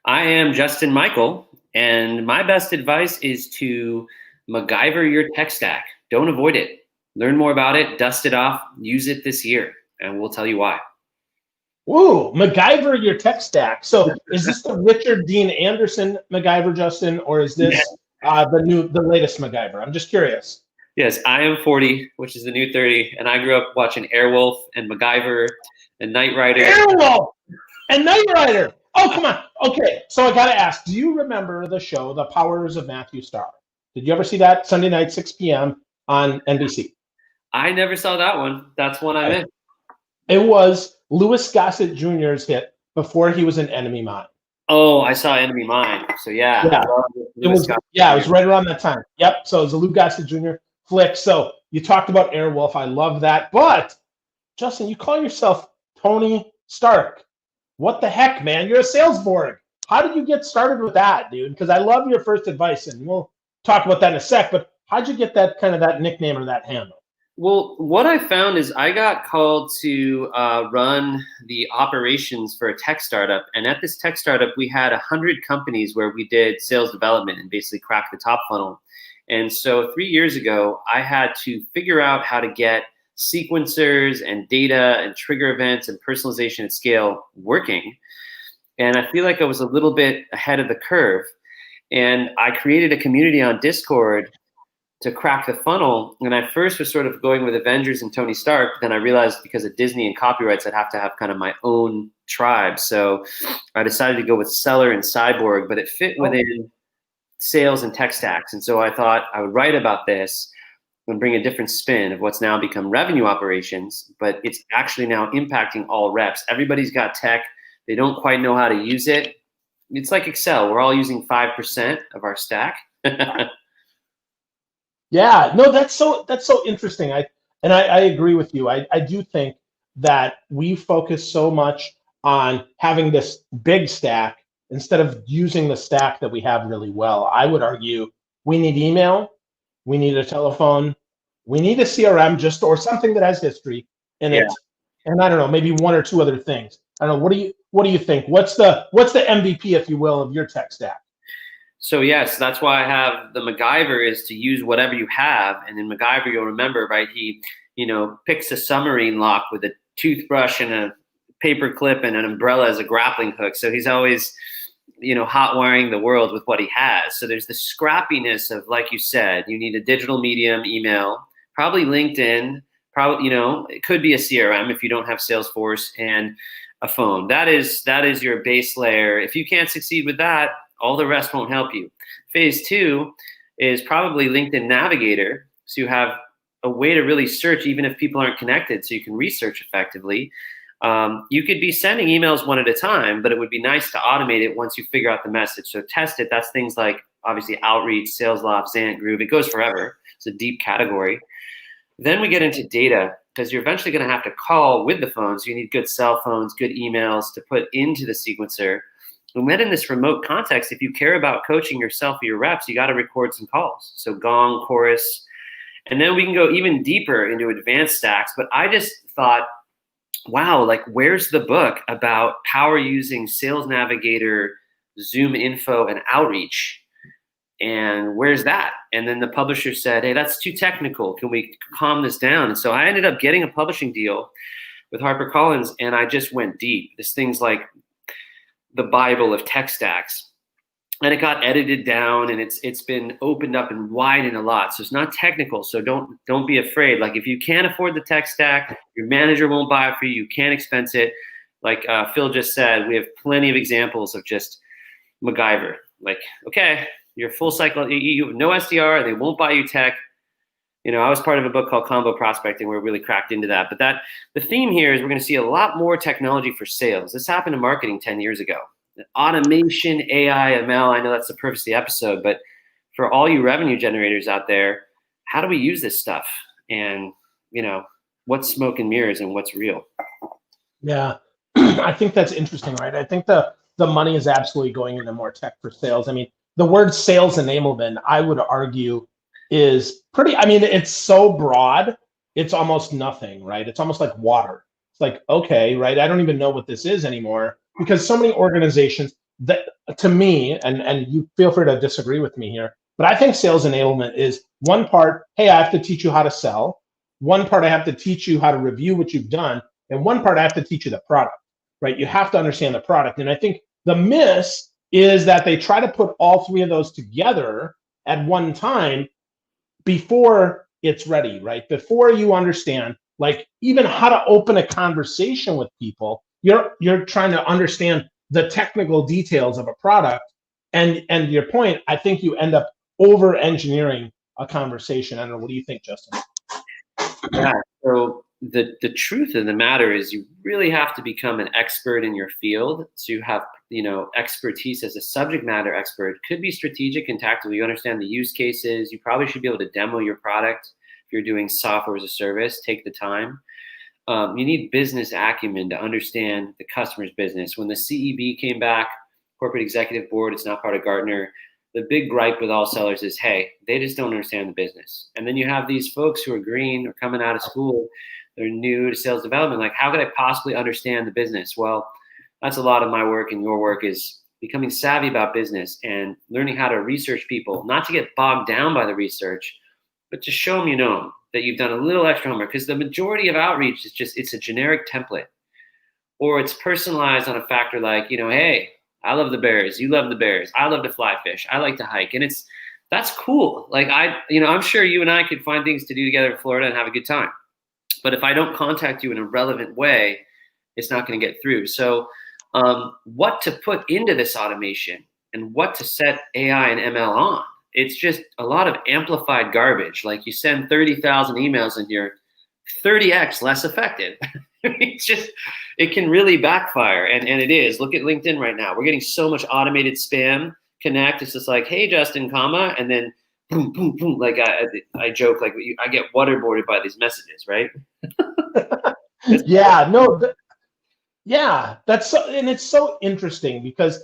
I am Justin Michael, and my best advice is to MacGyver your tech stack. Don't avoid it. Learn more about it, dust it off, use it this year, and we'll tell you why. Ooh, MacGyver your tech stack. So is this the Richard Dean Anderson MacGyver, Justin, or is this the latest MacGyver? I'm just curious. Yes, I am 40, which is the new 30, and I grew up watching Airwolf and MacGyver and Knight Rider. Airwolf and Knight Rider. Oh, come on. Okay, so I got to ask, do you remember the show, The Powers of Matthew Starr? Did you ever see that Sunday night, 6 p.m. on NBC? I never saw that one. That's one I missed. It was Louis Gossett Jr.'s hit before he was an Enemy Mine. Oh, I saw Enemy Mine. So yeah. It was right around that time. Yep. So it was a Lou Gossett Jr. flick. So you talked about Airwolf. I love that. But Justin, you call yourself Tony Stark. What the heck, man? You're a Salesborg. How did you get started with that, dude? Because I love your first advice, and we'll talk about that in a sec. But how'd you get that nickname or that handle? Well, what I found is I got called to run the operations for a tech startup. And at this tech startup, we had 100 companies where we did sales development and basically crack the top funnel. And so 3 years ago, I had to figure out how to get sequencers and data and trigger events and personalization at scale working. And I feel like I was a little bit ahead of the curve. And I created a community on Discord to crack the funnel. And I first was sort of going with Avengers and Tony Stark. Then I realized because of Disney and copyrights, I'd have to have kind of my own tribe. So I decided to go with Seller and Cyborg, but it fit within sales and tech stacks. And so I thought I would write about this and bring a different spin of what's now become revenue operations, but it's actually now impacting all reps. Everybody's got tech. They don't quite know how to use it. It's like Excel. We're all using 5% of our stack. Yeah, no, that's so interesting. I agree with you. I do think that we focus so much on having this big stack instead of using the stack that we have really well. I would argue we need email, we need a telephone, we need a CRM or something that has history in it. And I don't know, maybe one or two other things. I don't know. What do you think? What's the MVP, if you will, of your tech stack? So yes, that's why I have the MacGyver is to use whatever you have. And in MacGyver, you'll remember, right? He, picks a submarine lock with a toothbrush and a paper clip and an umbrella as a grappling hook. So he's always, hot wiring the world with what he has. So there's the scrappiness of, like you said, you need a digital medium, email, probably LinkedIn, probably, it could be a CRM if you don't have Salesforce, and a phone. That is your base layer. If you can't succeed with that, all the rest won't help you. Phase 2 is probably LinkedIn Navigator. So you have a way to really search even if people aren't connected, so you can research effectively. You could be sending emails one at a time, but it would be nice to automate it once you figure out the message. So test it. That's things like obviously Outreach, SalesLoft, Xant, Groove. It goes forever. It's a deep category. Then we get into data, because you're eventually going to have to call with the phone. So you need good cell phones, good emails to put into the sequencer. And then in this remote context, if you care about coaching yourself or your reps, you got to record some calls. So Gong, Chorus, and then we can go even deeper into advanced stacks. But I just thought, wow, like where's the book about power using Sales Navigator, Zoom Info, and Outreach? And where's that? And then the publisher said, hey, that's too technical. Can we calm this down? And so I ended up getting a publishing deal with HarperCollins, and I just went deep. This thing's like the Bible of tech stacks. And it got edited down, and it's been opened up and widened a lot. So it's not technical. So don't be afraid. Like if you can't afford the tech stack, your manager won't buy it for you. You can't expense it. Like Phil just said, we have plenty of examples of just MacGyver. Like, okay, you're full cycle, you have no SDR, they won't buy you tech. I was part of a book called Combo Prospecting where we really cracked into that. But the theme here is we're going to see a lot more technology for sales. This happened in marketing 10 years ago. Automation, AI, ML, I know that's the purpose of the episode, but for all you revenue generators out there, how do we use this stuff? And, what's smoke and mirrors and what's real? Yeah, I think that's interesting, right? I think the money is absolutely going into more tech for sales. I mean, the word sales enablement, I would argue, is it's so broad, it's almost nothing, right? It's almost like water. It's like, okay, right? I don't even know what this is anymore because so many organizations, that to me, and you feel free to disagree with me here, but I think sales enablement is one part, hey, I have to teach you how to sell. One part, I have to teach you how to review what you've done. And one part, I have to teach you the product, right? You have to understand the product. And I think the miss is that they try to put all three of those together at one time before it's ready, right? Before you understand, like even how to open a conversation with people, you're trying to understand the technical details of a product. And your point, I think you end up over engineering a conversation. I don't know. What do you think, Justin? Yeah. So the truth of the matter is you really have to become an expert in your field. So you have, expertise as a subject matter expert. Could be strategic and tactical. You understand the use cases. You probably should be able to demo your product. If you're doing software as a service, take the time. You need business acumen to understand the customer's business. When the CEB came back, Corporate Executive Board, it's now part of Gartner. The big gripe with all sellers is, hey, they just don't understand the business. And then you have these folks who are green or coming out of school, they're new to sales development. Like, how could I possibly understand the business? Well, that's a lot of my work, and your work is becoming savvy about business and learning how to research people, not to get bogged down by the research, but to show them, that you've done a little extra homework. Because the majority of outreach is just, it's a generic template, or it's personalized on a factor like, hey, I love the bears. You love the bears. I love to fly fish. I like to hike. And that's cool. Like I'm sure you and I could find things to do together in Florida and have a good time. But if I don't contact you in a relevant way, it's not going to get through. So what to put into this automation and what to set AI and ML on, it's just a lot of amplified garbage. Like you send 30,000 emails and you're 30x less effective. It can really backfire. And it is. Look at LinkedIn right now. We're getting so much automated spam connect. It's just like, hey, Justin, comma, and then boom, boom, boom. Like I joke, like I get waterboarded by these messages, right? Yeah, no, yeah, and it's so interesting because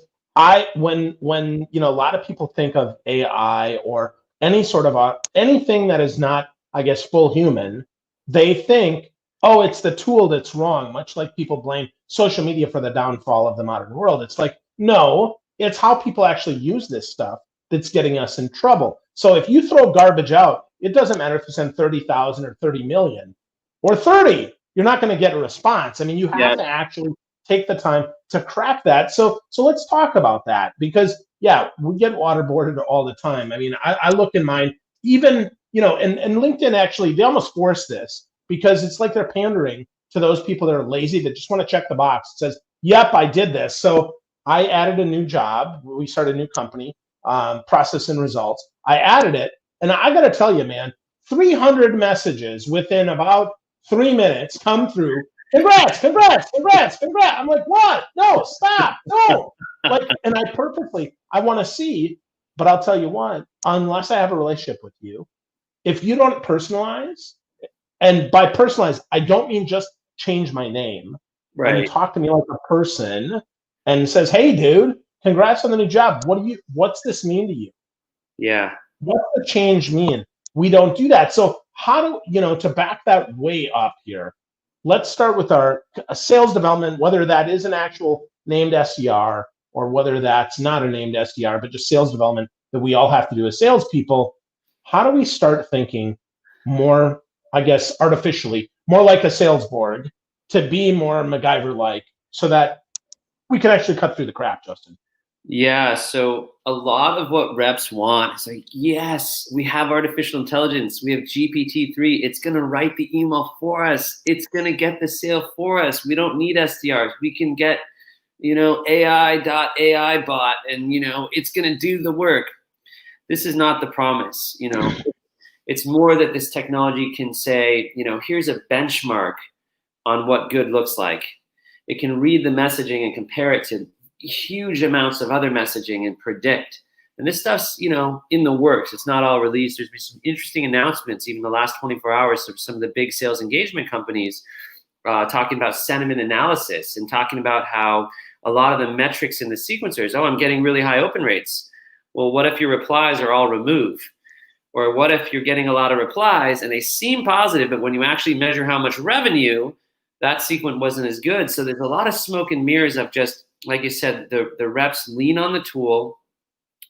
when a lot of people think of AI or any sort of anything that is not, I guess, full human, they think, oh, it's the tool that's wrong, much like people blame social media for the downfall of the modern world. It's like, no, it's how people actually use this stuff that's getting us in trouble. So if you throw garbage out, it doesn't matter if you send 30,000 or 30 million or 30, you're not going to get a response. I mean, you have to actually take the time to craft that. So let's talk about that, because yeah, we get waterboarded all the time. I mean, I look in mine, even, and LinkedIn actually, they almost force this because it's like they're pandering to those people that are lazy, that just want to check the box. It says, yep, I did this. So I added a new job. We started a new company, process and results. I added it. And I got to tell you, man, 300 messages within about 3 minutes come through. Congrats, congrats, congrats, congrats. I'm like, what? No, stop, no. Like, and I want to see, but I'll tell you what, unless I have a relationship with you, if you don't personalize, and by personalize, I don't mean just change my name. Right. And you talk to me like a person and says, hey, dude, congrats on the new job. What's this mean to you? Yeah. What's the change mean? We don't do that. So how do, to back that way up here, let's start with our sales development, whether that is an actual named SDR or whether that's not a named SDR, but just sales development that we all have to do as salespeople. How do we start thinking more, I guess, artificially, more like a Salesborg, to be more MacGyver-like, so that we can actually cut through the crap, Justin? Yeah, so a lot of what reps want is like, yes, we have artificial intelligence. We have GPT-3. It's going to write the email for us. It's going to get the sale for us. We don't need SDRs. We can get, AI bot, and, it's going to do the work. This is not the promise. It's more that this technology can say, here's a benchmark on what good looks like. It can read the messaging and compare it to huge amounts of other messaging and predict. And this stuff's, in the works. It's not all released. There's been some interesting announcements, even the last 24 hours, of some of the big sales engagement companies talking about sentiment analysis and talking about how a lot of the metrics in the sequencers, I'm getting really high open rates. Well, what if your replies are all removed? Or what if you're getting a lot of replies and they seem positive, but when you actually measure how much revenue, that sequence wasn't as good. So there's a lot of smoke and mirrors of just like you said, the reps lean on the tool.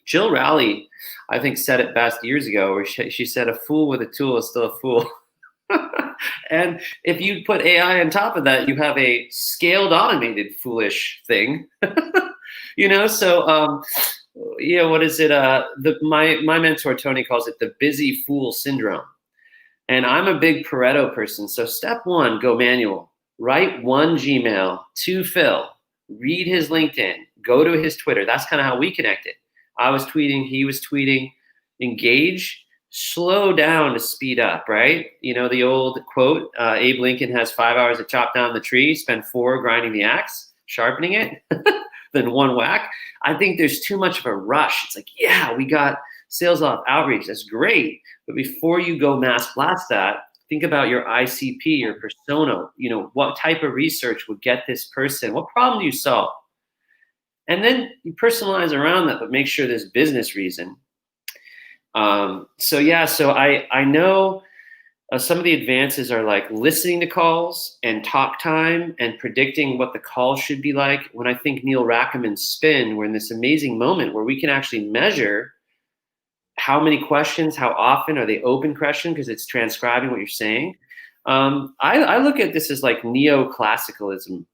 Jill Rowley, I think, said it best years ago, where she said, "A fool with a tool is still a fool." And if you put AI on top of that, you have a scaled, automated, foolish thing. So what is it? My mentor Tony calls it the busy fool syndrome. And I'm a big Pareto person. So step one, go manual. Write one Gmail to Phil. Read his LinkedIn. Go to his Twitter. That's kind of how we connected. I was tweeting. He was tweeting. Engage. Slow down to speed up, right? The old quote, Abe Lincoln has 5 hours to chop down the tree, spend 4 grinding the axe, sharpening it, then 1 whack. I think there's too much of a rush. It's like, yeah, we got sales off outreach. That's great. But before you go mass blast that, think about your ICP, your persona. What type of research would get this person? What problem do you solve? And then you personalize around that, but make sure there's business reason. So I know some of the advances are like listening to calls and talk time and predicting what the call should be like. When I think Neil Rackeman's spin, we're in this amazing moment where we can actually measure how many questions, how often are they open question, because it's transcribing what you're saying. I look at this as like neoclassicism.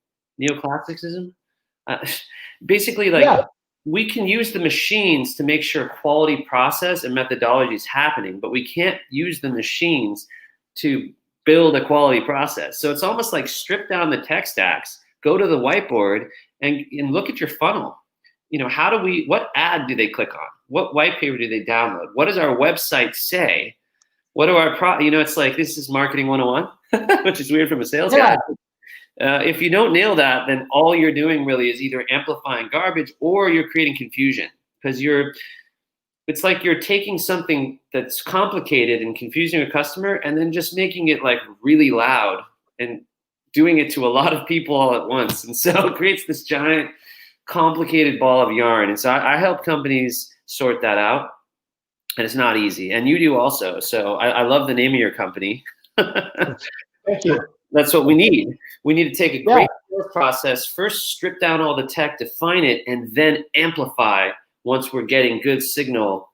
Basically, like, we can use the machines to make sure quality process and methodology is happening, but we can't use the machines to build a quality process. So it's almost like strip down the tech stacks, go to the whiteboard and look at your funnel. What ad do they click on? What white paper do they download? What does our website say? What do our it's like, this is marketing 101, which is weird from a sales guy. If you don't nail that, then all you're doing really is either amplifying garbage or you're creating confusion, because it's like you're taking something that's complicated and confusing a customer and then just making it like really loud and doing it to a lot of people all at once. And so it creates this giant complicated ball of yarn. And so I help companies sort that out, and it's not easy. And you do also. So I love the name of your company. Thank you. That's what we need. We need to take a great process, first strip down all the tech, define it, and then amplify once we're getting good signal.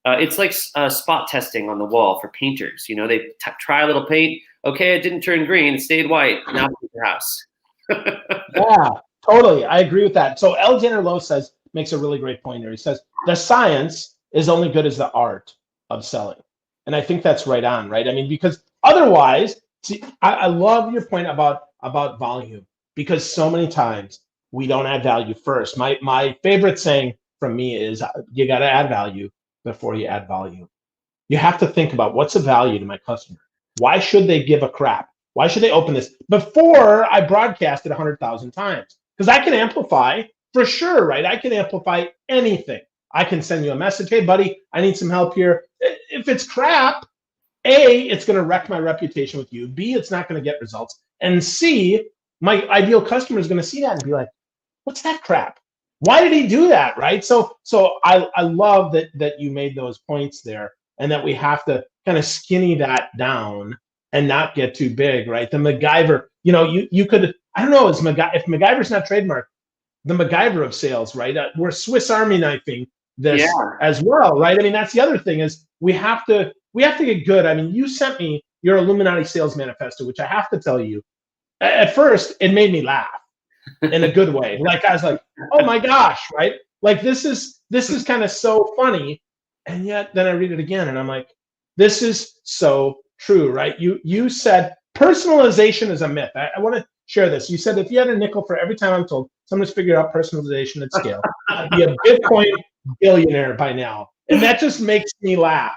It's like spot testing on the wall for painters. They try a little paint. Okay, it didn't turn green. It stayed white. Now paint your house. Yeah, totally. I agree with that. So Alexander Lowe makes a really great point here. He says, the science is only good as the art of selling. And I think that's right on, right? I mean, because otherwise, see, I love your point about volume, because so many times we don't add value first. My favorite saying from me is, you got to add value before you add volume. You have to think about, what's the value to my customer? Why should they give a crap? Why should they open this before I broadcast it 100,000 times? Because I can amplify for sure, right? I can amplify anything. I can send you a message. Hey, buddy, I need some help here. If it's crap, A, it's going to wreck my reputation with you. B, it's not going to get results. And C, my ideal customer is going to see that and be like, what's that crap? Why did he do that, right? So I love that you made those points there, and that we have to kind of skinny that down and not get too big, right? The MacGyver, you could, I don't know, if MacGyver's not trademarked, the MacGyver of sales, right? We're Swiss Army knifing this as well, right? I mean, that's the other thing, is we have to get good. I mean, you sent me your Illuminati sales manifesto, which I have to tell you, at first it made me laugh in a good way. Like, I was like, oh my gosh, right? Like, this is kind of so funny. And yet then I read it again and I'm like, this is so true, right? You said personalization is a myth. I want to share this. You said, if you had a nickel for every time I'm told someone's figured out personalization at scale, I'd be a Bitcoin billionaire by now. And that just makes me laugh.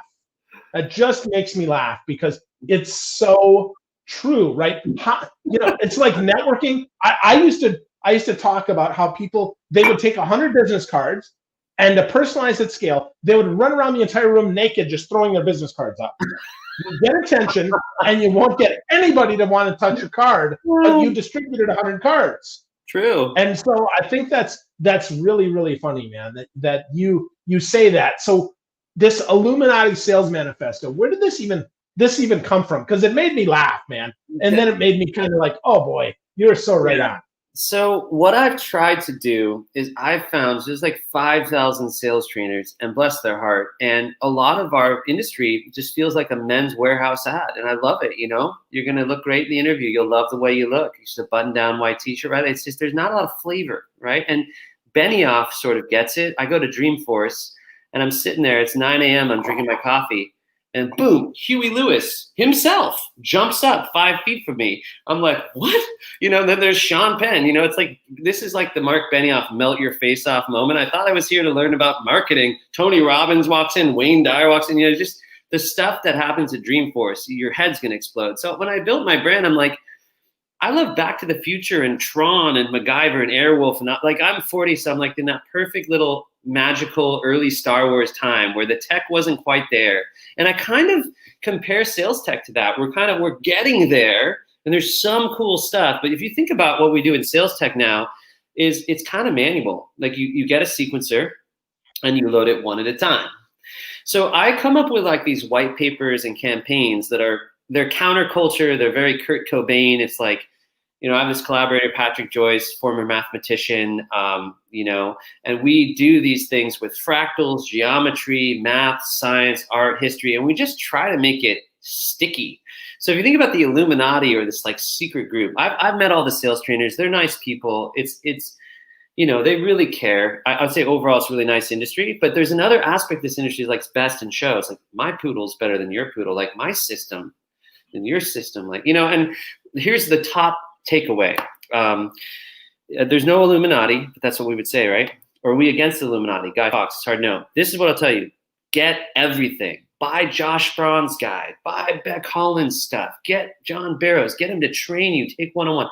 That just makes me laugh, because it's so true, right? It's like networking. I used to talk about how people, they would take 100 business cards, and to personalize at scale, they would run around the entire room naked, just throwing their business cards up. You get attention, and you won't get anybody to want to touch your card, but you distributed 100 cards. True. And so I think that's really, really funny, man, that you say that. So this Illuminati sales manifesto, where did this even come from? Because it made me laugh, man. And then it made me kind of like, oh boy, you're so right on. So what I've tried to do is I've found there's like 5,000 sales trainers, and bless their heart, and a lot of our industry just feels like a men's warehouse ad, and I love it. You're going to look great in the interview. You'll love the way you look. It's just a button-down white t-shirt, right? It's just there's not a lot of flavor, right? And Benioff sort of gets it. I go to Dreamforce, and I'm sitting there. It's 9 a.m. I'm drinking my coffee, and boom, Huey Lewis himself jumps up 5 feet from me. I'm like, what? Then there's Sean Penn. It's like, this is like the Mark Benioff melt your face off moment. I thought I was here to learn about marketing. Tony Robbins walks in, Wayne Dyer walks in, just the stuff that happens at Dreamforce, your head's going to explode. So when I built my brand, I'm like, I love Back to the Future and Tron and MacGyver and Airwolf. And I'm 40, so I'm like in that perfect little magical early Star Wars time where the tech wasn't quite there. And I kind of compare sales tech to that. We're getting there, and there's some cool stuff. But if you think about what we do in sales tech now, it's kind of manual. Like you get a sequencer and you load it one at a time. So I come up with like these white papers and campaigns they're counterculture. They're very Kurt Cobain. It's like, I have this collaborator, Patrick Joyce, former mathematician, and we do these things with fractals, geometry, math, science, art, history, and we just try to make it sticky. So if you think about the Illuminati or this like secret group, I've met all the sales trainers. They're nice people. It's they really care. I would say overall it's a really nice industry, but there's another aspect this industry likes best and shows. Like my poodle's better than your poodle, like my system than your system. Like, and here's the top takeaway. There's no Illuminati, but that's what we would say, right? Or are we against the Illuminati? Guy Fawkes, it's hard to know. This is what I'll tell you. Get everything. Buy Josh Braun's guide. Buy Beck Holland's stuff. Get John Barrows. Get him to train you. Take one-on-one.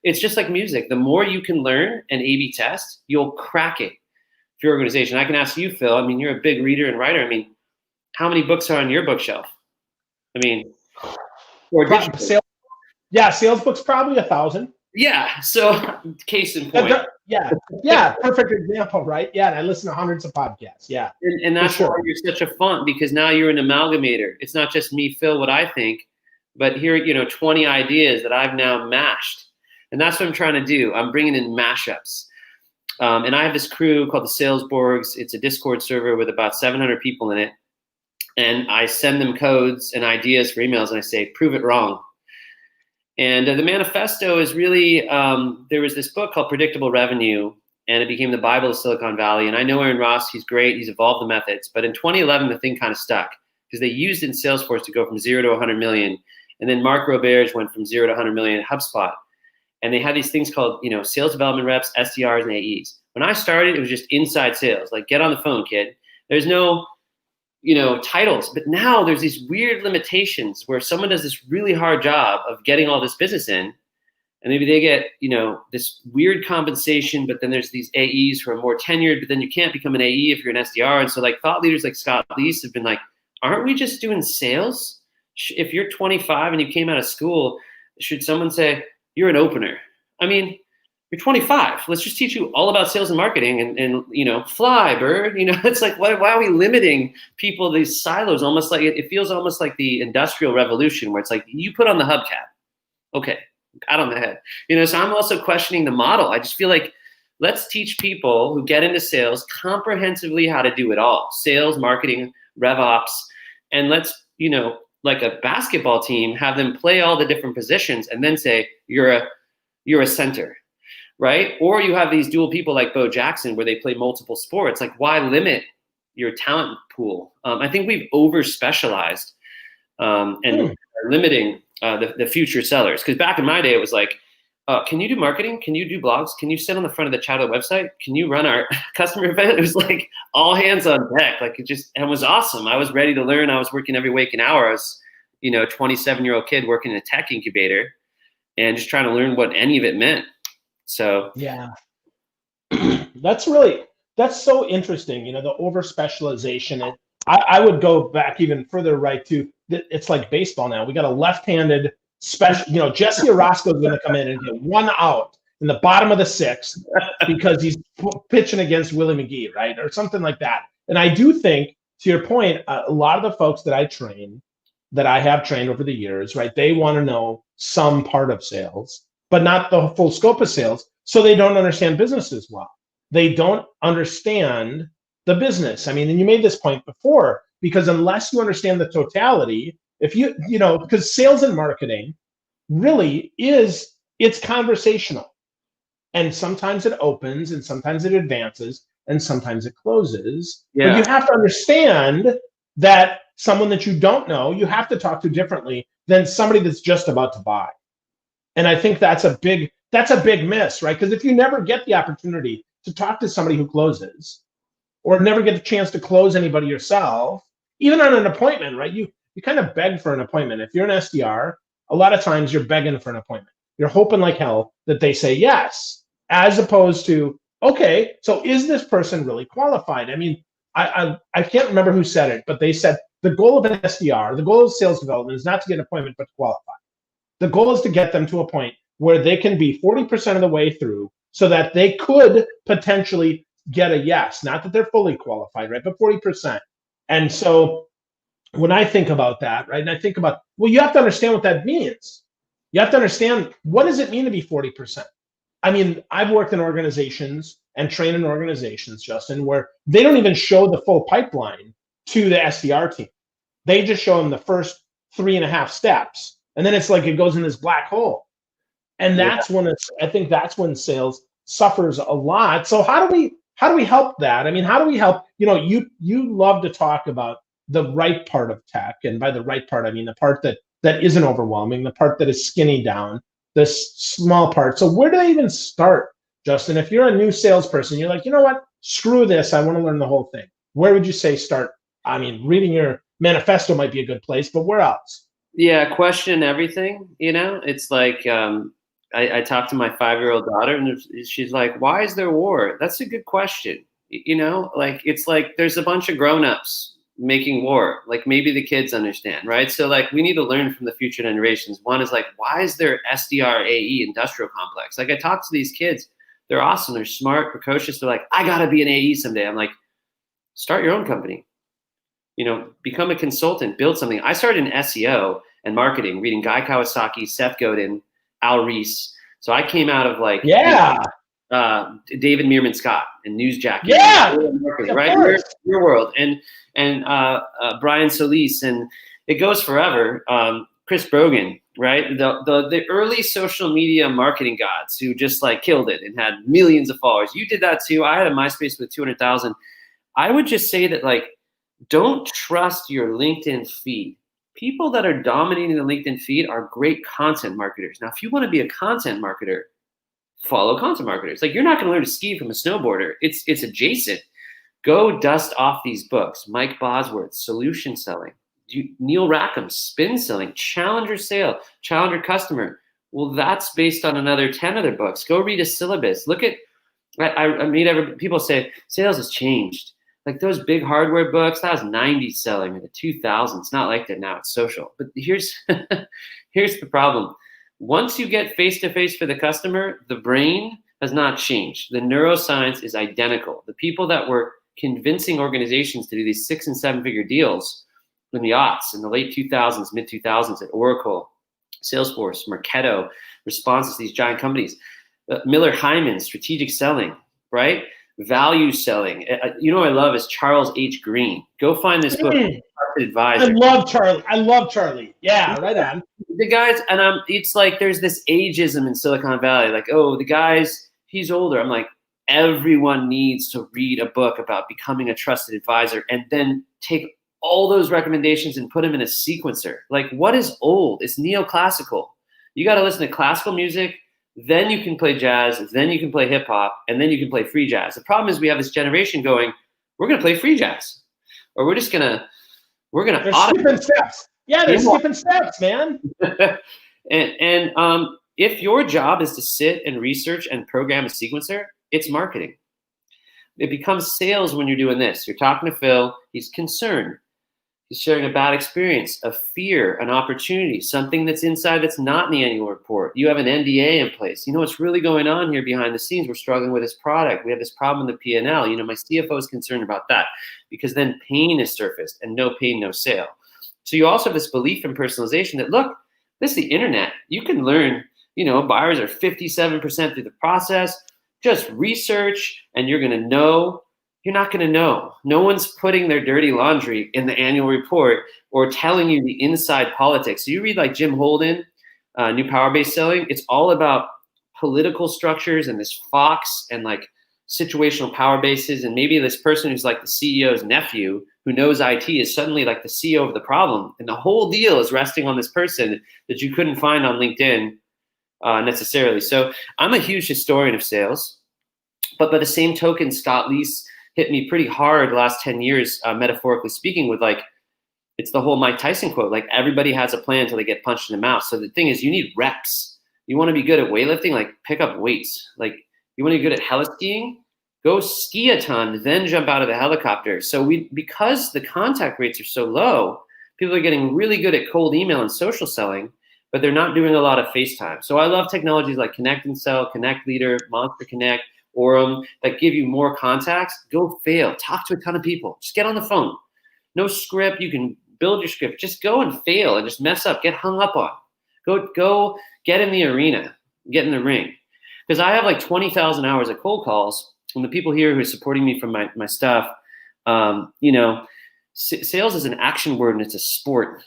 It's just like music. The more you can learn and A/B test, you'll crack it for your organization. I can ask you, Phil. I mean, you're a big reader and writer. I mean, how many books are on your bookshelf? I mean, or digital. Sales books probably 1,000. Yeah. So case in point. Yeah. Perfect example, right? Yeah. And I listen to hundreds of podcasts. Yeah. And that's why you're such a font, because now you're an amalgamator. It's not just me, Phil, what I think, but here, 20 ideas that I've now mashed. And that's what I'm trying to do. I'm bringing in mashups. And I have this crew called the Salesborgs. It's a Discord server with about 700 people in it. And I send them codes and ideas for emails, and I say, prove it wrong. And the manifesto is really, there was this book called Predictable Revenue, and it became the Bible of Silicon Valley. And I know Aaron Ross, he's great. He's evolved the methods. But in 2011, the thing kind of stuck because they used it in Salesforce to go from 0 to 100 million. And then Mark Roberge went from 0 to 100 million at HubSpot. And they had these things called, sales development reps, SDRs, and AEs. When I started, it was just inside sales. Like, get on the phone, kid. There's no titles. But now there's these weird limitations where someone does this really hard job of getting all this business in, and maybe they get, this weird compensation, but then there's these AEs who are more tenured, but then you can't become an AE if you're an SDR. And so like thought leaders like Scott Leese have been like, aren't we just doing sales? If you're 25 and you came out of school, should someone say, you're an opener? I mean, you're 25. Let's just teach you all about sales and marketing and fly, bird. It's like, why are we limiting people to these silos? Almost like it feels almost like the Industrial Revolution, where it's like you put on the hubcap. Okay, pat on the head. So I'm also questioning the model. I just feel like let's teach people who get into sales comprehensively how to do it all: sales, marketing, rev ops, and let's like a basketball team, have them play all the different positions, and then say you're a center. Right? Or you have these dual people like Bo Jackson where they play multiple sports. Like, why limit your talent pool? I think we've over specialized and are limiting the future sellers. Because back in my day, it was like, can you do marketing? Can you do blogs? Can you sit on the front of the chat of the website? Can you run our customer event? It was like all hands on deck. Like it was awesome. I was ready to learn. I was working every waking hour. I was, 27-year-old kid working in a tech incubator and just trying to learn what any of it meant. So yeah, that's so interesting. The over specialization. I would go back even further, right? To it's like baseball now. We got a left-handed special. Jesse Orozco is going to come in and get one out in the bottom of the sixth because he's pitching against Willie McGee, right, or something like that. And I do think, to your point, a lot of the folks that I have trained over the years, right, they want to know some part of sales, but not the full scope of sales. So they don't understand business as well. They don't understand the business. I mean, and you made this point before, because unless you understand the totality, if because sales and marketing really is, it's conversational. And sometimes it opens and sometimes it advances and sometimes it closes. But Yeah. you have to understand that someone that you don't know, you have to talk to differently than somebody that's just about to buy. And I think that's a big miss, right? Because if you never get the opportunity to talk to somebody who closes, or never get the chance to close anybody yourself, even on an appointment, right? You kind of beg for an appointment. If you're an SDR, a lot of times you're begging for an appointment. You're hoping like hell that they say yes, as opposed to, okay, so is this person really qualified? I mean, I can't remember who said it, but they said the goal of an SDR, the goal of sales development is not to get an appointment, but to qualify. The goal is to get them to a point where they can be 40% of the way through so that they could potentially get a yes. Not that they're fully qualified, right? But 40%. And so when I think about that, right, and I think about, well, you have to understand what that means. You have to understand, what does it mean to be 40%? I mean, I've worked in organizations and trained in organizations, Justin, where they don't even show the full pipeline to the SDR team. They just show them the first 3.5 steps. And then it's like it goes in this black hole. And Yeah. that's when I think that's when sales suffers a lot. So how do we help that? I mean, how do we help? You love to talk about the right part of tech. And by the right part, I mean the part that isn't overwhelming, the part that is skinny down, the small part. So where do they even start, Justin? If you're a new salesperson, you're like, you know what? Screw this. I want to learn the whole thing. Where would you say start? I mean, reading your manifesto might be a good place, but where else? Yeah, question everything. It's like I talked to my 5-year-old daughter, and she's like, "Why is there war?" That's a good question. Like it's like there's a bunch of grown-ups making war. Like maybe the kids understand, right? So like we need to learn from the future generations. One is like, why is there SDR AE industrial complex? Like I talk to these kids, they're awesome, they're smart, precocious. They're like, I gotta be an AE someday. I'm like, start your own company. Become a consultant, build something. I started in SEO and marketing, reading Guy Kawasaki, Seth Godin, Al Reese. So I came out of like David Meerman Scott and Newsjack. Marketing, right? Your world. And Brian Solis, and it goes forever. Chris Brogan, right? The early social media marketing gods who just like killed it and had millions of followers. You did that too. I had a MySpace with 200,000. I would just say that like, don't trust your LinkedIn feed. People that are dominating the LinkedIn feed are great content marketers. Now, if you want to be a content marketer, follow content marketers. Like you're not going to learn to ski from a snowboarder. It's adjacent. Go dust off these books. Mike Bosworth, Solution Selling. Neil Rackham, Spin Selling, Challenger Sale, Challenger Customer. Well, that's based on another 10 other books. Go read a syllabus. Look at, I mean, people say sales has changed. Like those big hardware books, that was 90s selling in the 2000s. It's not like that now. It's social. But here's the problem. Once you get face-to-face for the customer, the brain has not changed. The neuroscience is identical. The people that were convincing organizations to do these 6- and 7-figure deals in the aughts, in the late 2000s, mid 2000s at Oracle, Salesforce, Marketo, Responses, these giant companies, Miller Hyman, strategic selling, right? Value selling. I love is Charles H. Green. Go find this book, Advisor. I love Charlie. Yeah, right on. The guys, and it's like there's this ageism in Silicon Valley. Like, oh, the guy's, he's older. I'm like, everyone needs to read a book about becoming a trusted advisor and then take all those recommendations and put them in a sequencer. Like, what is old? It's neoclassical. You got to listen to classical music, then you can play jazz, then you can play hip hop, and then you can play free jazz. The problem is we have this generation going, we're going to play free jazz, or we're gonna they're skipping steps. Yeah, they're skipping steps, man. and if your job is to sit and research and program a sequencer, it's marketing. It becomes sales when you're doing this. You're talking to Phil. He's concerned. He's sharing a bad experience, a fear, an opportunity, something that's inside that's not in the annual report. You have an NDA in place. You know what's really going on here behind the scenes? We're struggling with this product. We have this problem in the P&L. My CFO is concerned about that because then pain is surfaced, and no pain, no sale. So you also have this belief in personalization that, look, this is the internet. You can learn, buyers are 57% through the process. Just research and you're going to know. You're not going to know. No one's putting their dirty laundry in the annual report or telling you the inside politics. So you read like Jim Holden, New Power-Based Selling. It's all about political structures and this Fox and like situational power bases. And maybe this person who's like the CEO's nephew who knows IT is suddenly like the CEO of the problem. And the whole deal is resting on this person that you couldn't find on LinkedIn necessarily. So I'm a huge historian of sales. But by the same token, Scott Leese hit me pretty hard the last 10 years, metaphorically speaking, with like, it's the whole Mike Tyson quote, like everybody has a plan until they get punched in the mouth. So the thing is, you need reps. You want to be good at weightlifting, like pick up weights. Like you want to be good at heli-skiing, go ski a ton, then jump out of the helicopter. So because the contact rates are so low, people are getting really good at cold email and social selling, but they're not doing a lot of FaceTime. So I love technologies like Connect and Sell, Connect Leader, Monster Connect, Orem that give you more contacts. Go fail, talk to a ton of people, just get on the phone. No script, you can build your script, just go and fail and just mess up, get hung up on. Go get in the arena, get in the ring. Because I have like 20,000 hours of cold calls, and the people here who are supporting me from my stuff, sales is an action word and it's a sport.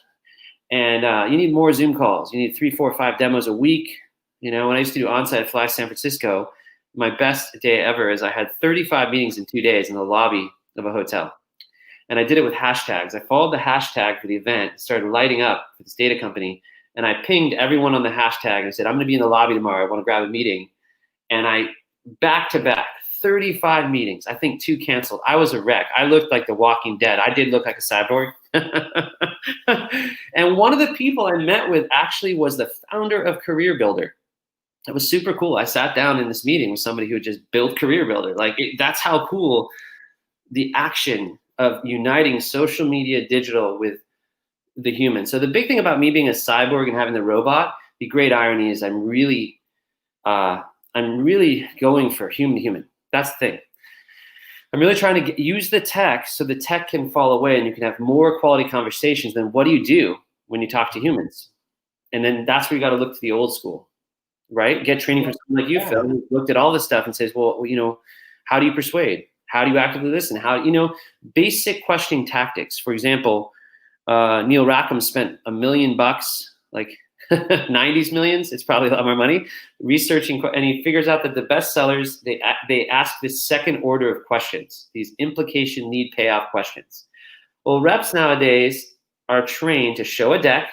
And you need more Zoom calls. You need 3, 4, 5 demos a week. When I used to do onsite fly San Francisco, my best day ever is I had 35 meetings in 2 days in the lobby of a hotel. And I did it with hashtags. I followed the hashtag for the event, started lighting up for this data company, and I pinged everyone on the hashtag and I said, I'm going to be in the lobby tomorrow. I want to grab a meeting. And I back-to-back 35 meetings. I think 2 canceled. I was a wreck. I looked like the Walking Dead. I did look like a cyborg. And one of the people I met with actually was the founder of Career Builder. It was super cool. I sat down in this meeting with somebody who had just built Career Builder. That's how cool the action of uniting social media, digital with the human. So the big thing about me being a cyborg and having the robot, the great irony is I'm really going for human to human. That's the thing. I'm really trying to use the tech so the tech can fall away and you can have more quality conversations. Then what do you do when you talk to humans? And then that's where you got to look to the old school, right? Get training from someone like you, Phil, who looked at all this stuff and says, well, how do you persuade? How do you actively listen? How, basic questioning tactics. For example, Neil Rackham spent $1 million, like 90s millions, it's probably a lot more money, researching, and he figures out that the best sellers, they ask this second order of questions, these implication, need, payoff questions. Well, reps nowadays are trained to show a deck.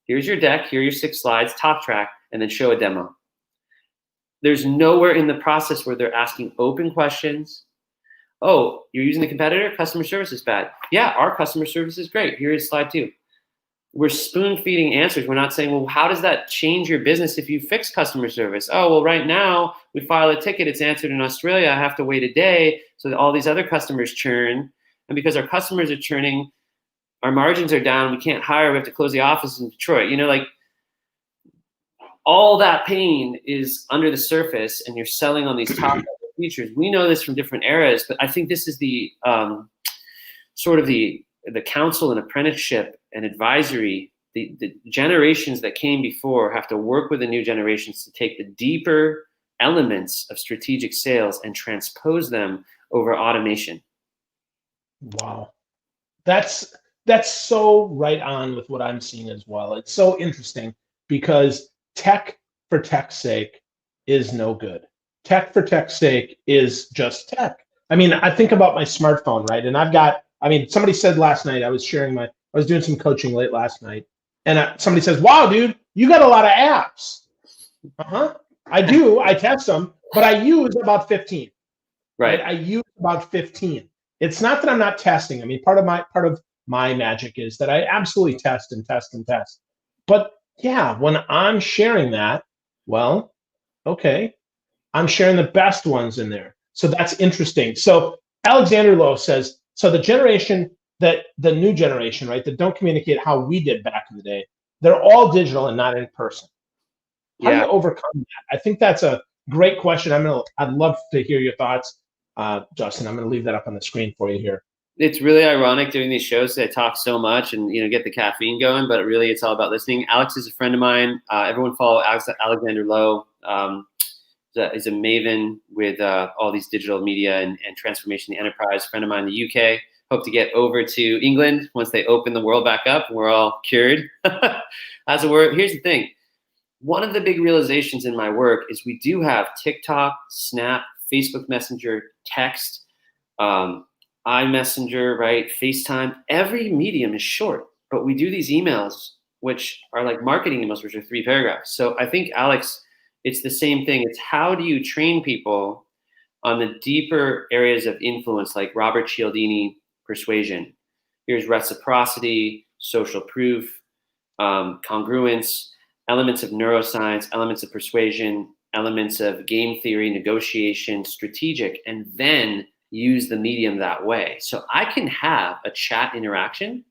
Here's your deck, here are your 6 slides, talk track, and then show a demo. There's nowhere in the process where they're asking open questions. Oh, you're using the competitor? Customer service is bad. Yeah, our customer service is great. Here is slide 2. We're spoon-feeding answers. We're not saying, well, how does that change your business if you fix customer service? Oh, well, right now, we file a ticket. It's answered in Australia. I have to wait a day so that all these other customers churn. And because our customers are churning, our margins are down. We can't hire. We have to close the office in Detroit. All that pain is under the surface, and you're selling on these top features. We know this from different eras, but I think this is the sort of the counsel and apprenticeship and advisory. The generations that came before have to work with the new generations to take the deeper elements of strategic sales and transpose them over automation. Wow. That's so right on with what I'm seeing as well. It's so interesting because tech for tech's sake is no good. Tech for tech's sake is just tech. I mean, I think about my smartphone, right? And somebody said last night, I was doing some coaching late last night, and somebody says, wow, dude, you got a lot of apps. I do, I test them, but I use about 15. Right? I use about 15. It's not that I'm not testing. I mean, part of my magic is that I absolutely test and test and test. But yeah, when I'm sharing that, well, okay, I'm sharing the best ones in there. So that's interesting. So Alexander Lowe says, so the new generation, right, that don't communicate how we did back in the day, they're all digital and not in person. How do you overcome that? I think that's a great question. I'd love to hear your thoughts, Justin. I'm going to leave that up on the screen for you here. It's really ironic doing these shows. I talk so much and get the caffeine going, but really it's all about listening. Alex is a friend of mine. Everyone follow Alexander Lowe. Is a maven with all these digital media and transformation in the enterprise. Friend of mine in the UK. Hope to get over to England once they open the world back up and we're all cured. As a word, here's the thing. One of the big realizations in my work is we do have TikTok, Snap, Facebook Messenger, text, iMessenger, right? FaceTime. Every medium is short, but we do these emails, which are like marketing emails, which are 3 paragraphs. So I think, Alex, it's the same thing. It's how do you train people on the deeper areas of influence, like Robert Cialdini, persuasion. Here's reciprocity, social proof, congruence, elements of neuroscience, elements of persuasion, elements of game theory, negotiation, strategic, and then use the medium that way. So I can have a chat interaction.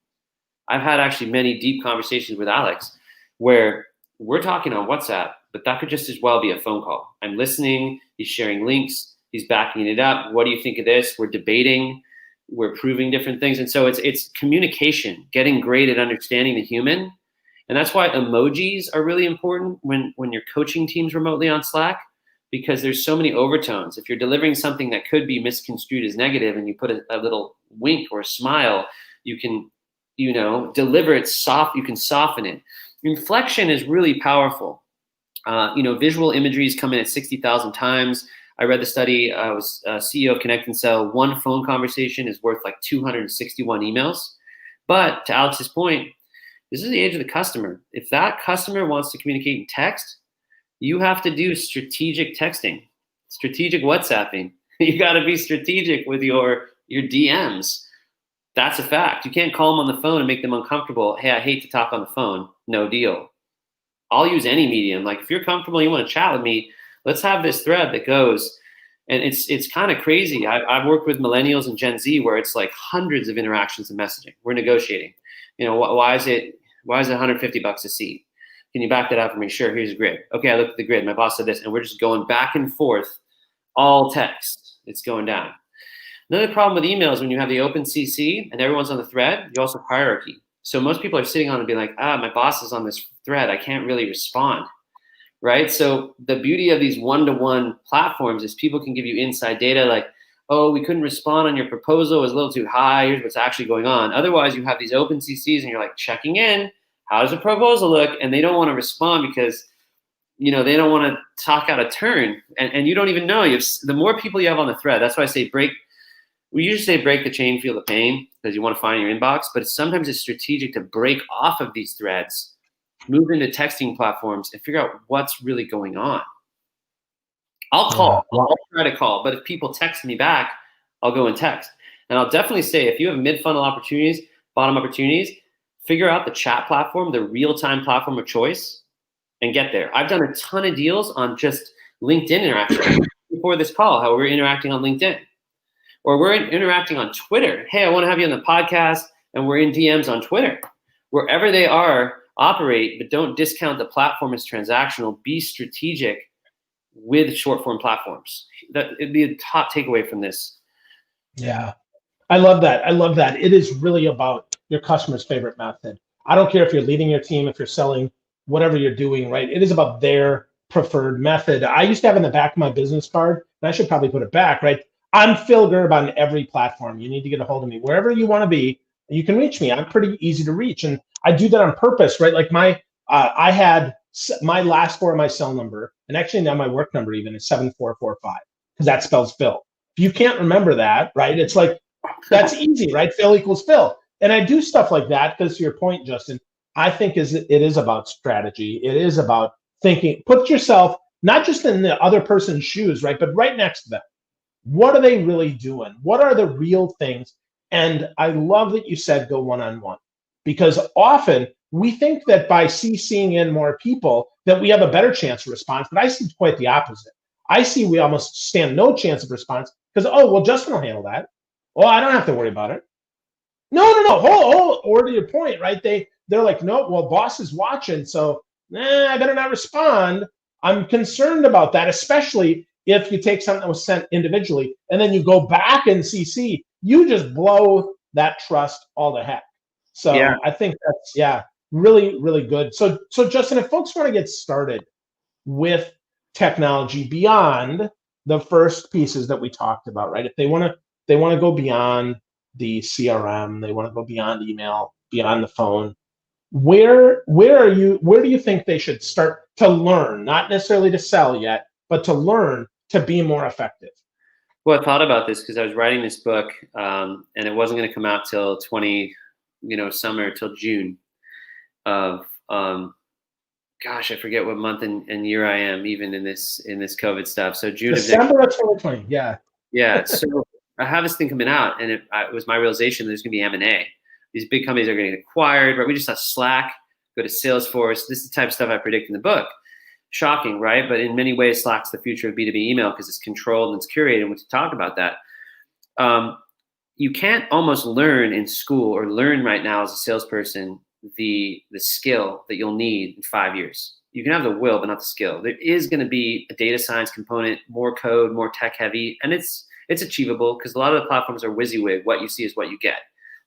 I've had actually many deep conversations with Alex where we're talking on WhatsApp, but that could just as well be a phone call. I'm listening, he's sharing links, he's backing it up. What do you think of this? We're debating, we're proving different things. And so it's communication, getting great at understanding the human. And that's why emojis are really important when you're coaching teams remotely on Slack, because there's so many overtones. If you're delivering something that could be misconstrued as negative and you put a little wink or a smile, you can, deliver it soft, you can soften it. Inflection is really powerful. Visual imagery is coming at 60,000 times. I read the study. I was CEO of Connect and Sell. One phone conversation is worth like 261 emails. But to Alex's point, this is the age of the customer. If that customer wants to communicate in text, you have to do strategic texting, strategic WhatsApping. You got to be strategic with your DMs. That's a fact. You can't call them on the phone and make them uncomfortable. Hey, I hate to talk on the phone. No deal. I'll use any medium. Like if you're comfortable, you want to chat with me, let's have this thread that goes. And it's kind of crazy. I've worked with millennials and Gen Z where it's like hundreds of interactions and messaging. We're negotiating. Why is it $150 a seat? Can you back that up for me? Sure, here's a grid. Okay, I looked at the grid. My boss said this, and we're just going back and forth, all text. It's going down. Another problem with emails, when you have the open CC and everyone's on the thread, you also have hierarchy. So most people are sitting on and being like, my boss is on this thread. I can't really respond, right? So the beauty of these one-to-one platforms is people can give you inside data like, oh, we couldn't respond on your proposal. It was a little too high. Here's what's actually going on. Otherwise, you have these open CCs and you're like checking in. How does the proposal look? And they don't want to respond because, they don't want to talk out of turn. And you don't even know. The more people you have on the thread, that's why I say we usually say break the chain, feel the pain, because you want to find your inbox. But sometimes it's strategic to break off of these threads, move into texting platforms, and figure out what's really going on. I'll call. I'll try to call. But if people text me back, I'll go and text. And I'll definitely say if you have mid-funnel opportunities, bottom opportunities, figure out the chat platform, the real-time platform of choice, and get there. I've done a ton of deals on just LinkedIn interaction before this call, how we're interacting on LinkedIn. Or we're interacting on Twitter. Hey, I want to have you on the podcast, and we're in DMs on Twitter. Wherever they are, operate, but don't discount the platform as transactional. Be strategic with short-form platforms. It'd be a top takeaway from this. Yeah, I love that. It is really about your customer's favorite method. I don't care if you're leading your team, if you're selling, whatever you're doing, right? It is about their preferred method. I used to have in the back of my business card, and I should probably put it back, right? I'm Phil Gerb on every platform. You need to get a hold of me. Wherever you want to be, you can reach me. I'm pretty easy to reach. And I do that on purpose, right? Like I had my last 4 of my cell number, and actually now my work number even is 7445, because that spells Phil. If you can't remember that, right? It's like, that's easy, right? Phil equals Phil. And I do stuff like that because to your point, Justin, I think it is about strategy. It is about thinking, put yourself not just in the other person's shoes, right? But right next to them. What are they really doing? What are the real things? And I love that you said go one-on-one, because often we think that by CCing in more people that we have a better chance of response, but I see quite the opposite. I see we almost stand no chance of response because, Justin will handle that. Well, I don't have to worry about it. No. Or to your point, right? They're like, no, well, boss is watching, so I better not respond. I'm concerned about that, especially if you take something that was sent individually and then you go back and CC, you just blow that trust all the heck. Yeah. So I think that's, yeah, really, really good. So Justin, if folks want to get started with technology beyond the first pieces that we talked about, right? If they want to go beyond the CRM, they want to go beyond email, beyond the phone, where do you think they should start to learn, not necessarily to sell yet, but to learn to be more effective? Well, I thought about this because I was writing this book, and it wasn't going to come out till summer, till June of, gosh, I forget what month and year I am, even in this COVID stuff. So June of next. December of 2020. Yeah. Yeah. So I have this thing coming out, and it was my realization that there's going to be M&A. These big companies are going to get acquired, right? We just saw Slack go to Salesforce. This is the type of stuff I predict in the book. Shocking, right? But in many ways, Slack's the future of B2B email because it's controlled and it's curated. And we talk about that. You can't almost learn in school or learn right now as a salesperson the skill that you'll need in 5 years. You can have the will, but not the skill. There is going to be a data science component, more code, more tech heavy, and it's achievable because a lot of the platforms are WYSIWYG. What you see is what you get.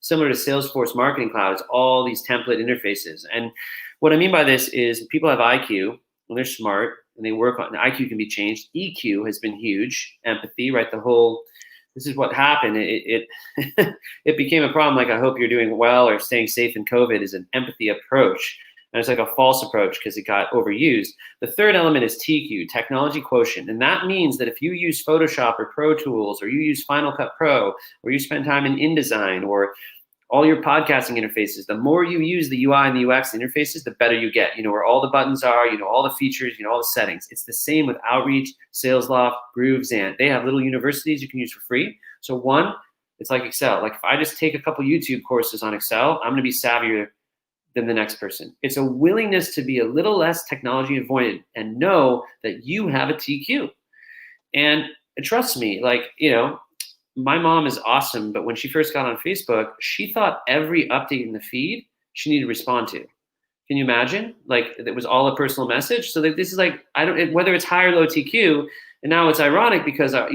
Similar to Salesforce Marketing Cloud, it's all these template interfaces. And what I mean by this is people have IQ and they're smart and they work on IQ can be changed. EQ has been huge. Empathy, right? This is what happened. It it became a problem. Like, I hope you're doing well or staying safe in COVID is an empathy approach. And it's like a false approach because it got overused. The third element is TQ, technology quotient. And that means that if you use Photoshop or Pro Tools, or you use Final Cut Pro, or you spend time in InDesign, or all your podcasting interfaces, the more you use the UI and the UX interfaces, the better you get. You know where all the buttons are, you know all the features, you know all the settings. It's the same with Outreach, SalesLoft, Grooves, and they have little universities you can use for free. So one, it's like Excel. Like if I just take a couple YouTube courses on Excel, I'm gonna be savvier than the next person. It's a willingness to be a little less technology avoidant and know that you have a TQ. And trust me, like, my mom is awesome, but when she first got on Facebook, she thought every update in the feed she needed to respond to. Can you imagine? Like, it was all a personal message. So this is like, whether it's high or low TQ, and now it's ironic because our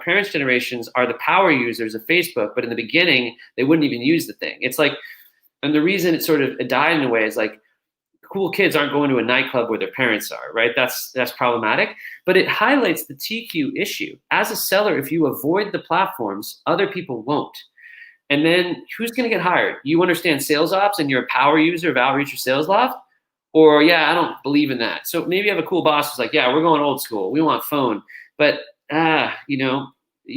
parents' generations are the power users of Facebook, but in the beginning, they wouldn't even use the thing. It's like, and the reason it died in a way is like, cool kids aren't going to a nightclub where their parents are, right? That's problematic, but it highlights the TQ issue. As a seller, if you avoid the platforms, other people won't. And then who's going to get hired? You understand sales ops and you're a power user of Outreach or SalesLoft? Or, yeah, I don't believe in that. So maybe you have a cool boss who's like, yeah, we're going old school. We want phone. But, you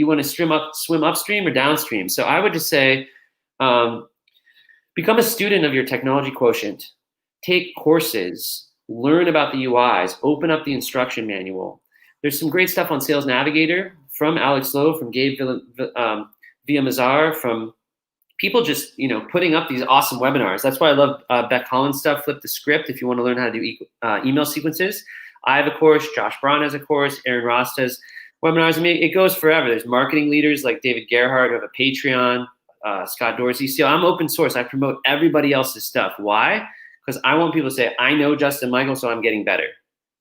want to swim upstream or downstream. So I would just say, become a student of your technology quotient. Take courses, learn about the UIs, open up the instruction manual. There's some great stuff on Sales Navigator from Alex Lowe, from Gabe Villamazar, from people just putting up these awesome webinars. That's why I love Beck Collins stuff. Flip the script if you want to learn how to do email sequences. I have a course. Josh Braun has a course. Aaron Ross does webinars. I mean, it goes forever. There's marketing leaders like David Gerhardt who have a Patreon. Scott Dorsey. So I'm open source. I promote everybody else's stuff. Why? Because I want people to say, I know Justin Michael, so I'm getting better.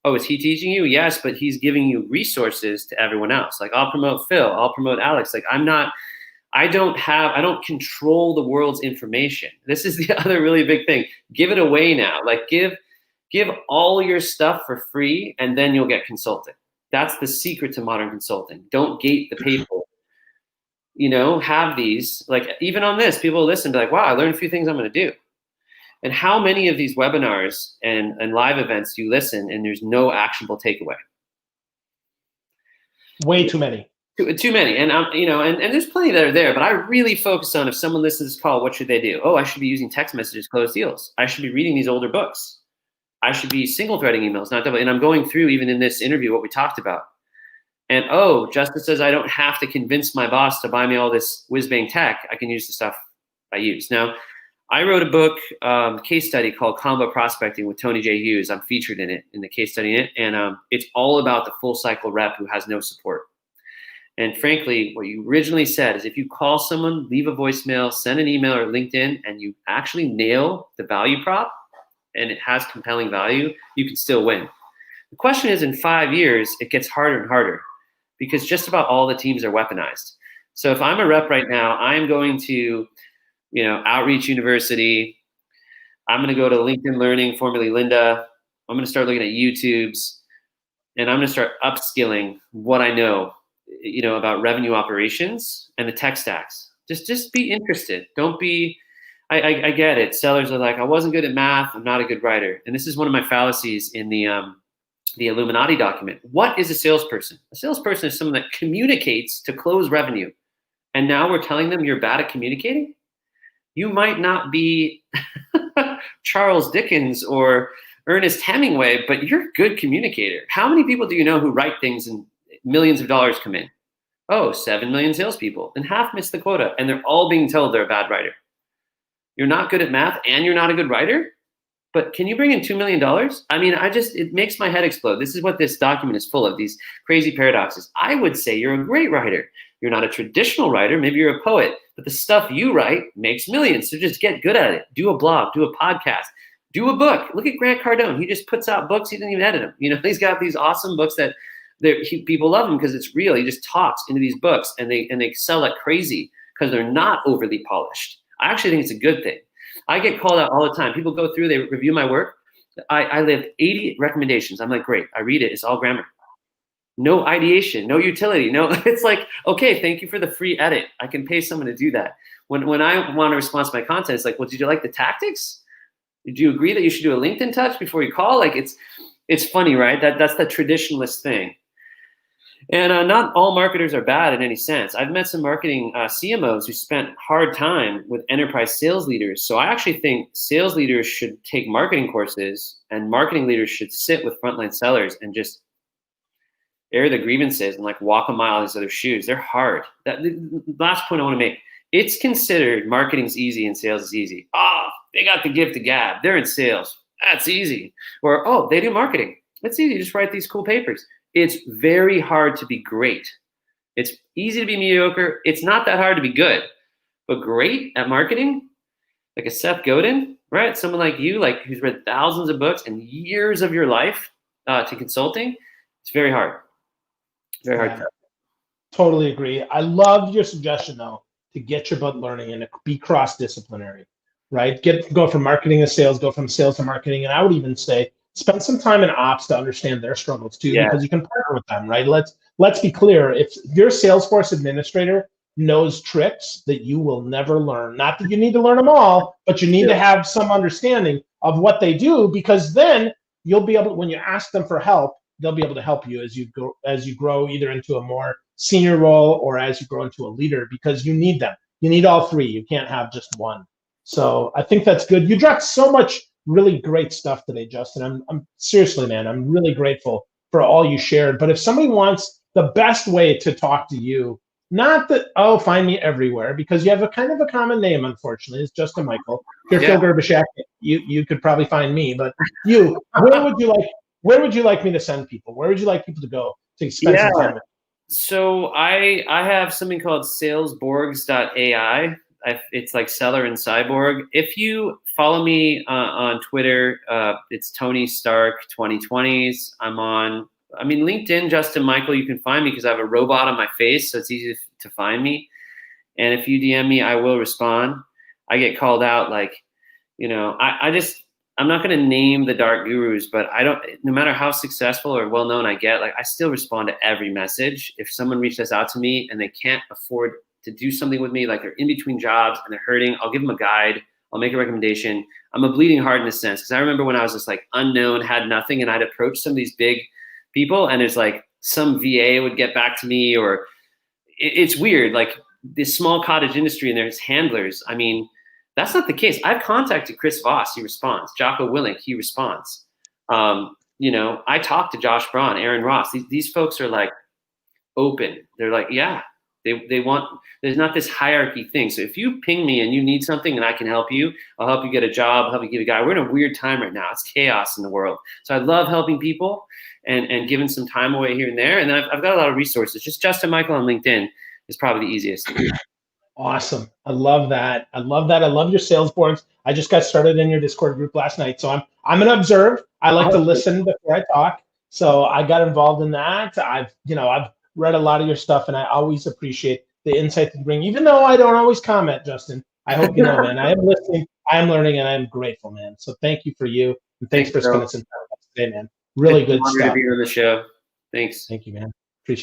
Oh, is he teaching you? Yes, but he's giving you resources to everyone else. Like, I'll promote Phil, I'll promote Alex. Like, I don't control the world's information. This is the other really big thing. Give it away now. Like, give all your stuff for free, and then you'll get consulting. That's the secret to modern consulting. Don't gate the people. Have these, like, even on this, people listen, be like, wow, I learned a few things I'm going to do. And how many of these webinars and live events do you listen and there's no actionable takeaway? Way too many. Too many. And, and there's plenty that are there, but I really focus on, if someone listens to this call, what should they do? Oh, I should be using text messages to close deals. I should be reading these older books. I should be single threading emails, not double. And I'm going through, even in this interview, what we talked about. And, oh, Justin says I don't have to convince my boss to buy me all this whiz-bang tech. I can use the stuff I use. Now, I wrote a book, case study called Combo Prospecting with Tony J. Hughes. I'm featured in it, in the case study in it. And it's all about the full cycle rep who has no support. And frankly, what you originally said is if you call someone, leave a voicemail, send an email or LinkedIn, and you actually nail the value prop and it has compelling value, you can still win. The question is, in 5 years, it gets harder and harder because just about all the teams are weaponized. So if I'm a rep right now, I'm going to Outreach University. I'm going to go to LinkedIn Learning, formerly Linda. I'm going to start looking at YouTubes, and I'm going to start upskilling what I know, about revenue operations and the tech stacks. Just be interested. Don't be. I get it. Sellers are like, I wasn't good at math. I'm not a good writer. And this is one of my fallacies in the Illuminati document. What is a salesperson? A salesperson is someone that communicates to close revenue. And now we're telling them you're bad at communicating? You might not be Charles Dickens or Ernest Hemingway, but you're a good communicator. How many people do you know who write things and millions of dollars come in? Oh, 7 million salespeople, and half miss the quota, and they're all being told they're a bad writer. You're not good at math and you're not a good writer, but can you bring in $2 million? I mean, it makes my head explode. This is what this document is full of, these crazy paradoxes. I would say you're a great writer. You're not a traditional writer. Maybe you're a poet, but the stuff you write makes millions. So just get good at it. Do a blog, do a podcast, do a book. Look at Grant Cardone. He just puts out books. He didn't even edit them. He's got these awesome books that people love him because it's real. He just talks into these books and they sell like crazy because they're not overly polished. I actually think it's a good thing. I get called out all the time. People go through, they review my work. I live 80 recommendations. I'm like, great. I read it. It's all grammar. No ideation, no utility. No, it's like, okay, thank you for the free edit. I can pay someone to do that. When I want to respond to my content, it's like, well, did you like the tactics? Did you agree that you should do a LinkedIn touch before you call? Like, it's funny, right? That's the traditionalist thing. And not all marketers are bad in any sense. I've met some marketing CMOs who spent hard time with enterprise sales leaders. So I actually think sales leaders should take marketing courses, and marketing leaders should sit with frontline sellers and just air the grievances and like walk a mile in these other shoes. They're hard. The last point I want to make, it's considered marketing's easy and sales is easy. Oh, they got the gift of gab. They're in sales. That's easy. Or, oh, they do marketing. It's easy. Just write these cool papers. It's very hard to be great. It's easy to be mediocre. It's not that hard to be good. But great at marketing, like a Seth Godin, right? Someone like you, like who's read thousands of books and years of your life to consulting, it's very hard. Very hard. Yeah, totally agree. I love your suggestion though, to get your butt learning and be cross-disciplinary, right? Go from marketing to sales, go from sales to marketing. And I would even say, spend some time in ops to understand their struggles too, because you can partner with them, right? Let's be clear. If your Salesforce administrator knows tricks that you will never learn, not that you need to learn them all, but you need to have some understanding of what they do, because then you'll be able to, when you ask them for help, they'll be able to help you as you grow either into a more senior role or as you grow into a leader, because you need them. You need all three. You can't have just one. So I think that's good. You dropped so much really great stuff today, Justin. I'm seriously, man, I'm really grateful for all you shared. But if somebody wants the best way to talk to you, not that, oh, find me everywhere, because you have a kind of a common name, unfortunately, it's Justin Michael. If you're Phil Gerbishak, you could probably find me, but where would you like me to send people? Where would you like people to go to spend some time with? So I have something called Salesborgs.ai. It's like seller and cyborg. If you follow me on Twitter, it's Tony Stark 2020s. I'm on, LinkedIn, Justin Michael, you can find me because I have a robot on my face, so it's easy to find me. And if you DM me, I will respond. I get called out I'm not going to name the dark gurus, but no matter how successful or well-known I get, I still respond to every message. If someone reaches out to me and they can't afford to do something with me, like they're in between jobs and they're hurting, I'll give them a guide. I'll make a recommendation. I'm a bleeding heart in a sense, because I remember when I was just unknown, had nothing, and I'd approach some of these big people, and there's some VA would get back to me, or it's weird, this small cottage industry and there's handlers. That's not the case. I've contacted Chris Voss, he responds. Jocko Willink, he responds. I talked to Josh Braun, Aaron Ross. These folks are open. They're they want, there's not this hierarchy thing. So if you ping me and you need something and I can help you, I'll help you get a job, help you get a guy. We're in a weird time right now. It's chaos in the world. So I love helping people and giving some time away here and there. And then I've got a lot of resources. Just Justin Michael on LinkedIn is probably the easiest. Awesome. I love that. I love your Salesborgs. I just got started in your Discord group last night. So I'm going to observe. I like to listen before I talk. So I got involved in that. I've read a lot of your stuff, and I always appreciate the insight that you bring, even though I don't always comment, Justin. I hope you know, man. I am listening. I am learning, and I am grateful, man. So thank you for you, and thanks Thanks, for spending Bill. some time with us today, man. It's Really an good honor to stuff. be on the show. Thanks. Thank you, man. Appreciate it.